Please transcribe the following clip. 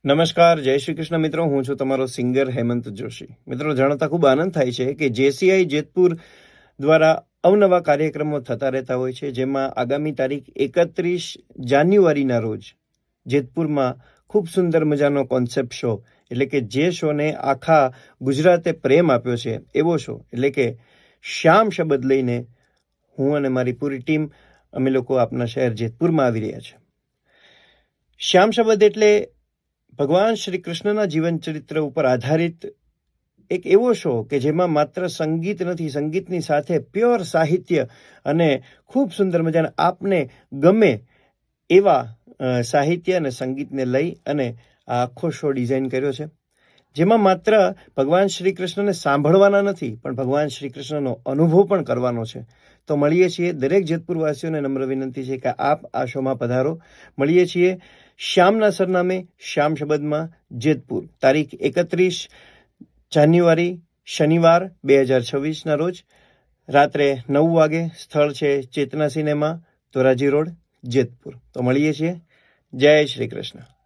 નમસ્કાર, જય શ્રી કૃષ્ણ મિત્રો. હું છું તમારો સિંગર હેમંત જોશી. મિત્રો, જણાવતા ખૂબ આનંદ થાય છે કે જેસીઆઈ જેતપુર દ્વારા અવનવા કાર્યક્રમો થતા રહેતા હોય છે, જેમાં આગામી તારીખ 31 જાન્યુઆરીના રોજ જેતપુરમાં ખૂબ સુંદર મજાનો કોન્સેપ્ટ શો, એટલે કે જે શોને આખા ગુજરાતે પ્રેમ આપ્યો છે એવો શો, એટલે કે શ્યામ શબદ લઈને હું અને મારી પૂરી ટીમ અમે લોકો આપના શહેર જેતપુરમાં આવી રહ્યા છે. શ્યામ શબદ એટલે ભગવાન શ્રી કૃષ્ણના જીવન ચરિત્ર ઉપર આધારિત એક એવો શો કે જેમાં માત્ર સંગીત નથી, સંગીતની સાથે પ્યોર સાહિત્ય અને ખૂબ સુંદર મજાના આપને ગમે એવા સાહિત્ય અને સંગીતને લઈ અને આ આખો શો ડિઝાઇન કર્યો છે, જેમાં માત્ર ભગવાન શ્રી કૃષ્ણને સાંભળવાના નથી પણ ભગવાન શ્રી કૃષ્ણનો અનુભવ પણ કરવાનો છે. તો મળીએ છીએ, દરેક જેતપુરવાસીઓને નમ્ર વિનંતી છે કે આપ આ શોમાં પધારો. મળીએ છીએ શ્યામના સરનામે શ્યામ શબદમાં જેતપુર, તારીખ 31 જાન્યુઆરી શનિવાર 2026ના રોજ રાત્રે 9 વાગે. સ્થળ છે ચેતના સિનેમા, ધોરાજી રોડ, જેતપુર. તો મળીએ છીએ. જય શ્રી કૃષ્ણ.